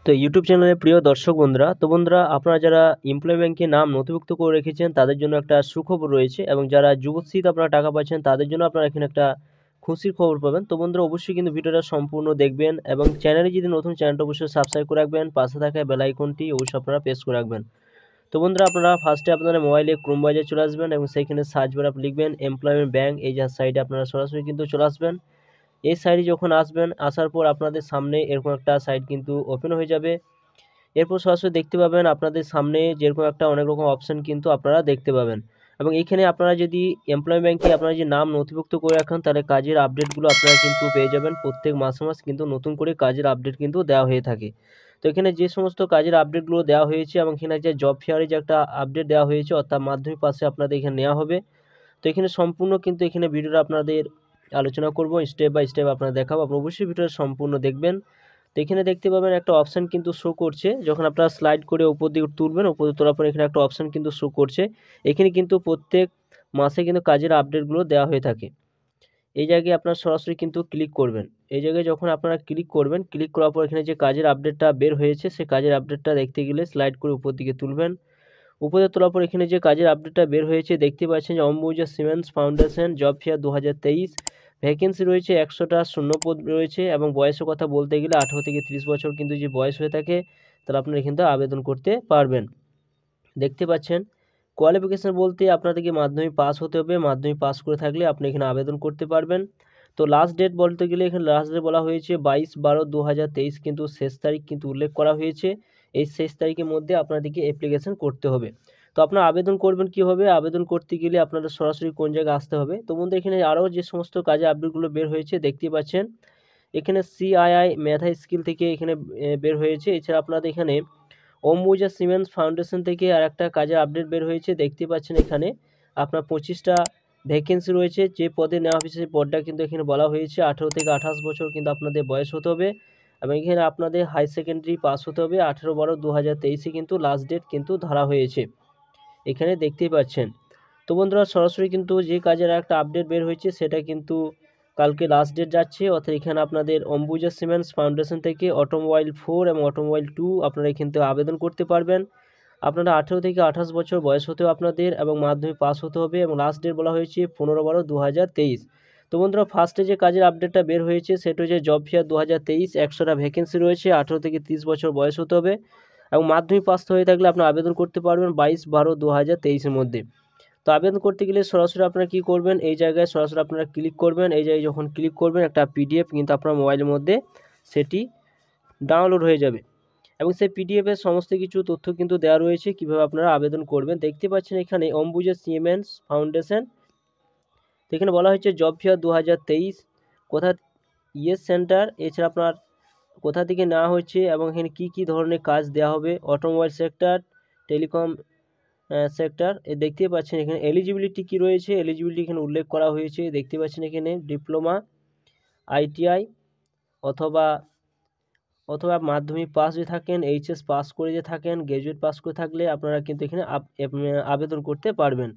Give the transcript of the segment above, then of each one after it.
তো ইউটিউব চ্যানেলের প্রিয় দর্শক বন্ধুরা, বন্ধুরা আপনারা যারা এমপ্লয় ব্যাংকে নাম নথিভুক্ত করে রেখেছেন তাদের জন্য একটা সুখবর রয়েছে, এবং যারা যুবশ্রীতে আপনারা টাকা পাচ্ছেন তাদের জন্য আপনারা এখানে একটা খুশির খবর পাবেন। তো বন্ধুরা অবশ্যই কিন্তু ভিডিওটা সম্পূর্ণ দেখবেন, এবং চ্যানেলে যদি নতুন চ্যানেলটা অবশ্যই সাবস্ক্রাইব করে রাখবেন, পাশে থাকা বেল আইকনটি অবশ্যই আপনারা প্রেস করে রাখবেন। তো বন্ধুরা আপনারা ফার্স্টে আপনাদের মোবাইলে ক্রোম ব্রাউজারে চলে আসবেন, এবং সেইখানে সার্চ বারে আপনি লিখবেন এমপ্লয়মেন্ট ব্যাংক। এই যে সাইডে আপনারা সরাসরি কিন্তু চলে আসবেন। এই সাইডে যখন আসবেন, আসার পর আপনাদের সামনে এরকম একটা সাইট কিন্তু ওপেন হয়ে যাবে। এরপর সরাসরি দেখতে পাবেন আপনাদের সামনে যেরকম একটা অনেক রকম অপশান কিন্তু আপনারা দেখতে পাবেন, এবং এইখানে আপনারা যদি এমপ্লয় ব্যাংকে আপনারা যে নাম নথিভুক্ত করে রাখেন তাহলে কাজের আপডেটগুলো আপনারা কিন্তু পেয়ে যাবেন। প্রত্যেক মাসে মাস কিন্তু নতুন করে কাজের আপডেট কিন্তু দেওয়া হয়ে থাকে। তো এখানে যে সমস্ত কাজের আপডেটগুলো দেওয়া হয়েছে, এবং এখানে যে জব ফেয়ারে যে একটা আপডেট দেওয়া হয়েছে অর্থাৎ মাধ্যমিক পাশে আপনাদের এখানে নেওয়া হবে। তো এখানে সম্পূর্ণ কিন্তু এখানে ভিডিওটা আপনাদের আলোচনা করব, স্টেপ বাই স্টেপ আপনারা দেখাবো, আপনারা অবশ্যই ভিডিওটা সম্পূর্ণ দেখবেন। তো এখানে দেখতে পাবেন একটা অপশান কিন্তু শো করছে, যখন আপনারা স্লাইড করে উপর দিকে তুলবেন, উপরে তোলার পর এখানে একটা অপশান কিন্তু শো করছে। এখানে কিন্তু প্রত্যেক মাসে কিন্তু কাজের আপডেটগুলো দেওয়া হয়ে থাকে। এই জায়গায় আপনারা সরাসরি কিন্তু ক্লিক করবেন। এই জায়গায় যখন আপনারা ক্লিক করবেন, ক্লিক করার পর এখানে যে কাজের আপডেটটা বের হয়েছে সেই কাজের আপডেটটা দেখতে গেলে স্লাইড করে উপর দিকে তুলবেন। উপরে তোলার পর এখানে যে কাজের আপডেটটা বের হয়েছে দেখতে পাচ্ছেন যে Ambuja cements foundation job fair 2023 vacancy রয়েছে 100টা শূন্যপদ রয়েছে, এবং বয়সের কথা বলতে গেলে 18 থেকে 30 বছর কিন্তু যে বয়স হয়ে থাকে তাহলে আপনারা কিন্তু আবেদন করতে পারবেন। দেখতে পাচ্ছেন কোয়ালিফিকেশন বলতে আপনাদেরকে মাধ্যমিক পাস হতে হবে, মাধ্যমিক পাস করে থাকলে আপনি এখানে আবেদন করতে পারবেন। তো লাস্ট ডেট বলতে গেলে এখানে লাস্ট ডেট বলা হয়েছে 22/12/2023, কিন্তু শেষ তারিখ কিন্তু উল্লেখ করা হয়েছে। এই শেষ তারিখের মধ্যে আপনাদেরকে অ্যাপ্লিকেশন করতে হবে। তো আপনারা আবেদন করবেন কীভাবে? আবেদন করতে গেলে আপনাদের সরাসরি কোন জায়গায় আসতে হবে? তো বন্ধু এখানে আরও যে সমস্ত কাজে আপডেটগুলো বের হয়েছে দেখতে পাচ্ছেন। এখানে সিআইআই মেধা স্কিল থেকে এখানে বের হয়েছে। এছাড়া আপনাদের এখানে অম্বুজা সিমেন্টস ফাউন্ডেশন থেকে আর একটা কাজের আপডেট বের হয়েছে দেখতে পাচ্ছেন। এখানে আপনার 25টা ভ্যাকেন্সি রয়েছে। যে পদে নেওয়া হয়েছে সেই পদটা কিন্তু এখানে বলা হয়েছে 18 থেকে 28 বছর কিন্তু আপনাদের বয়স হতে হবে, এবং এখানে আপনাদের হাই সেকেন্ডারি পাস হতে হবে। 18/12/2023 কিন্তু লাস্ট ডেট কিন্তু ধরা হয়েছে, এখানে দেখতেই পাচ্ছেন। তো বন্ধুরা সরাসরি কিন্তু যে কাজের একটা আপডেট বের হয়েছে সেটা কিন্তু কালকে লাস্ট ডেট যাচ্ছে, অর্থাৎ এখানে আপনাদের অম্বুজা সিমেন্টস ফাউন্ডেশন থেকে অটোমোবাইল 4 এবং অটোমোবাইল 2 আপনারা এখান থেকে আবেদন করতে পারবেন। আপনারা 18 থেকে 28 বছর বয়স হতেও আপনাদের, এবং মাধ্যমিক পাস হতে হবে, এবং লাস্ট ডেট বলা হয়েছে 15/12/2023। তো বন্ধুরা ফার্স্টে যে কাজের আপডেটটা বের হয়েছে সেটা হচ্ছে জব ফেয়ার 2023, 100টা ভ্যাকেন্সি রয়েছে, 18 থেকে 30 বছর বয়স হতে হবে, এবং মাধ্যমিক পাস হয়ে থাকলে আপনারা আবেদন করতে পারবেন 22/12/2023-এর মধ্যে। তো আবেদন করতে গেলে সরাসরি আপনারা কী করবেন? এই জায়গায় সরাসরি আপনারা ক্লিক করবেন। এই জায়গায় যখন ক্লিক করবেন একটা পিডিএফ কিন্তু আপনার মোবাইলের মধ্যে সেটি ডাউনলোড হয়ে যাবে, এবং সেই পিডিএফের সমস্ত কিছু তথ্য কিন্তু দেওয়া রয়েছে কীভাবে আপনারা আবেদন করবেন। দেখতে পাচ্ছেন এখানে অম্বুজা সিমেন্টস ফাউন্ডেশন, তো এখানে বলা হয়েছে জব ফেয়ার 2023 কোথা ইয়েস সেন্টার, এছাড়া আপনার কোথা থেকে নেওয়া হচ্ছে, এবং এখানে কী কী ধরনের কাজ দেওয়া হবে, অটোমোবাইল সেক্টর, টেলিকম সেক্টর। দেখতেই পাচ্ছেন এখানে এলিজিবিলিটি কী রয়েছে, এলিজিবিলিটি এখানে উল্লেখ করা হয়েছে। দেখতে পাচ্ছেন এখানে ডিপ্লোমা, আইটিআই অথবা মাধ্যমিক পাস যদি থাকেন, এইচএস পাস করে যে থাকেন, গ্র্যাজুয়েট পাস করে থাকলে আপনারা কিন্তু এখানে আবেদন করতে পারবেন।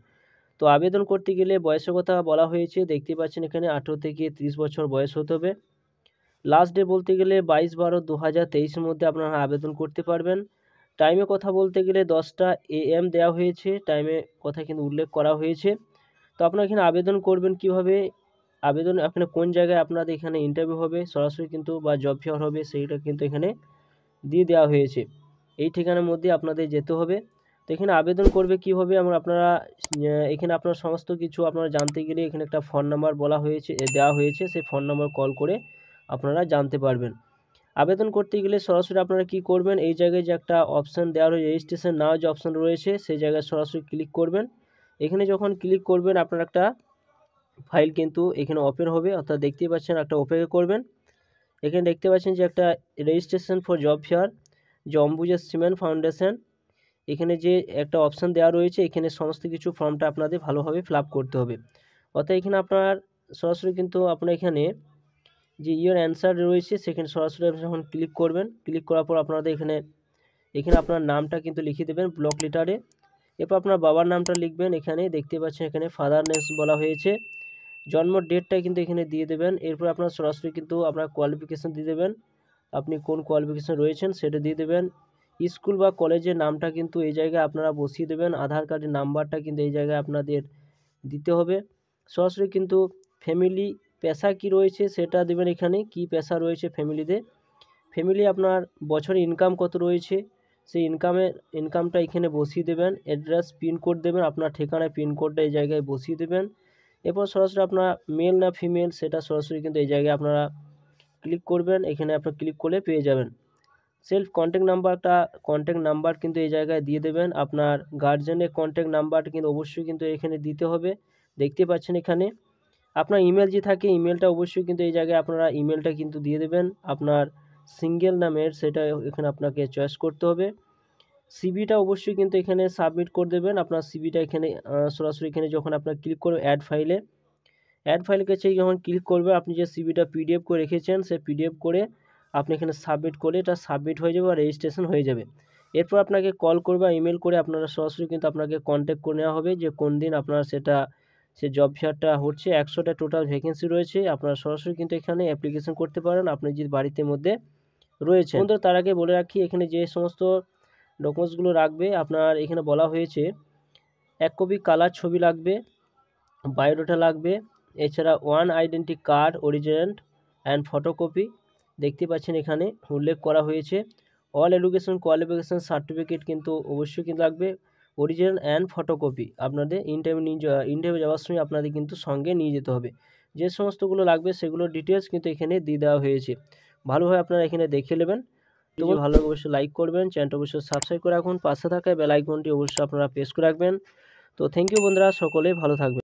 তো আবেদন করতে গেলে বয়সের কথা বলা হয়েছে। দেখতে পাচ্ছেন এখানে 18 থেকে 30 বছর বয়স হতে হবে। লাস্ট ডে বলতে গেলে 22/12/2023-এর মধ্যে আপনারা আবেদন করতে পারবেন। টাইমে কথা বলতে গেলে 10টা AM দেওয়া হয়েছে, টাইমে কথা কিন্তু উল্লেখ করা হয়েছে। তো আপনারা এখানে আবেদন করবেন কিভাবে? আবেদন আপনার কোন জায়গায় আপনাদের এখানে ইন্টারভিউ হবে সরাসরি কিন্তু, বা জব ফেয়ার হবে সেইটা কিন্তু এখানে দিয়ে দেওয়া হয়েছে। এই ঠিকানার মধ্যে আপনাদের যেতে হবে। তো এখানে আবেদন করবে কীভাবে? আপনারা এখানে আপনার সমস্ত কিছু আপনারা জানতে গেলে এখানে একটা ফোন নাম্বার দেওয়া হয়েছে, সেই ফোন নাম্বার কল করে আপনারা জানতে পারবেন। আবেদন করতে গেলে সরাসরি আপনারা কি করবেন? এই জায়গায় যে একটা অপশান দেওয়া রয়েছে রেজিস্ট্রেশন নাও যে অপশান রয়েছে সেই জায়গায় সরাসরি ক্লিক করবেন। এখানে যখন ক্লিক করবেন আপনার একটা ফাইল কিন্তু এখানে ওপেন হবে, অর্থাৎ দেখতেই পাচ্ছেন একটা ওপেন করবেন। এখানে দেখতে পাচ্ছেন যে একটা রেজিস্ট্রেশন ফর জব ফেয়ার যে অম্বুজা সিমেন্ট ফাউন্ডেশন, এখানে যে একটা অপশান দেওয়া রয়েছে এখানে সমস্ত কিছু ফর্মটা আপনাদের ভালোভাবে ফিল আপ করতে হবে। অর্থাৎ এখানে আপনার সরাসরি কিন্তু আপনার এখানে যে ইয়োর অ্যান্সার রয়েছে সেখানে সরাসরি আপনি যখন ক্লিক করবেন, ক্লিক করার পর আপনাদের এখানে আপনার নামটা কিন্তু লিখে দেবেন ব্লক লেটারে। এরপর আপনার বাবার নামটা লিখবেন। এখানে দেখতে পাচ্ছেন এখানে ফাদার নেম বলা হয়েছে, জন্ম ডেটটা কিন্তু এখানে দিয়ে দেবেন। এরপর আপনার সরাসরি কিন্তু আপনার কোয়ালিফিকেশান দিয়ে দেবেন। আপনি কোন কোয়ালিফিকেশন রয়েছেন সেটা দিয়ে দেবেন। স্কুল বা কলেজের নামটা কিন্তু এই জায়গায় আপনারা বসিয়ে দেবেন। আধার কার্ডের নাম্বারটা কিন্তু এই জায়গায় আপনাদের দিতে হবে। সরাসরি কিন্তু ফ্যামিলি পেশা কি রয়েছে সেটা দেবেন। এখানে কি পেশা রয়েছে ফ্যামিলিতে, ফ্যামিলি আপনার বছরে ইনকাম কত রয়েছে সেই ইনকামটা এখানে বসিয়ে দেবেন। অ্যাড্রেস পিনকোড দেবেন, আপনার ঠিকানায় পিনকোডটা এই জায়গায় বসিয়ে দেবেন। এরপর সরাসরি আপনার মেল না ফিমেল সেটা সরাসরি কিন্তু এই জায়গায় আপনারা ক্লিক করবেন। এখানে আপনার ক্লিক করলে পেয়ে যাবেন। সেলফ কন্ট্যাক্ট নাম্বার কিন্তু এই জায়গায় দিয়ে দেবেন। আপনার গার্জেনের কন্ট্যাক্ট নাম্বারটা কিন্তু অবশ্যই কিন্তু এখানে দিতে হবে। দেখতে পাচ্ছেন এখানে আপনার ইমেল যে থাকে ইমেলটা অবশ্যই কিন্তু এই জায়গায় আপনারা ইমেলটা কিন্তু দিয়ে দেবেন। আপনার সিঙ্গেল নামের সেটা এখানে আপনাকে চয়েস করতে হবে। সিভিটা অবশ্যই কিন্তু এখানে সাবমিট করে দেবেন। আপনার সিভিটা এখানে সরাসরি এখানে যখন আপনার ক্লিক করবেন অ্যাড ফাইল কাছে যখন ক্লিক করবে আপনি যে সিভিটা পিডিএফ করে রেখেছেন সেই পিডিএফ করে আপনি এখানে সাবমিট করে এটা সাবমিট হয়ে যাবে আর রেজিস্ট্রেশন হয়ে যাবে। এরপর আপনাকে কল করবে বা ইমেল করে আপনারা সরাসরি কিন্তু আপনাকে কন্ট্যাক্ট করে নেওয়া হবে যে কোন দিন আপনার সে জব ফেয়ারটা হচ্ছে। 100টা টোটাল ভ্যাকেন্সি রয়েছে। আপনারা সরাসরি কিন্তু এখানে অ্যাপ্লিকেশন করতে পারেন আপনি যে বাড়িতে মধ্যে রয়েছে। বন্ধুরা তার আগে বলে রাখি এখানে যে সমস্ত ডকুমেন্টসগুলো রাখবে আপনার এখানে বলা হয়েছে 1 কপি কালার ছবি লাগবে, বায়োডাটা লাগবে, এছাড়া 1 identity card original and photocopy. দেখতে পাচ্ছেন এখানে উল্লেখ করা হয়েছে। অল এডুকেশন কোয়ালিফিকেশন সার্টিফিকেট কিন্তু অবশ্যই কিন্তু লাগবে, অরিজিনাল অ্যান্ড ফটোকপি আপনাদের ইন্টারভিউ যাওয়ার সময় আপনাদের কিন্তু সঙ্গে নিয়ে যেতে হবে। যে সমস্তগুলো লাগবে সেগুলোর ডিটেলস কিন্তু এখানে দিয়ে দেওয়া হয়েছে। ভালোভাবে আপনারা এখানে দেখে নেবেন। তো ভালো লাগে অবশ্যই লাইক করবেন, চ্যানেলটা অবশ্যই সাবস্ক্রাইব করে রাখুন, পাশে থাকা বেল আইকনটি অবশ্যই আপনারা প্রেস করে রাখবেন। তো থ্যাংক ইউ বন্ধুরা, সকলে ভালো থাকবেন।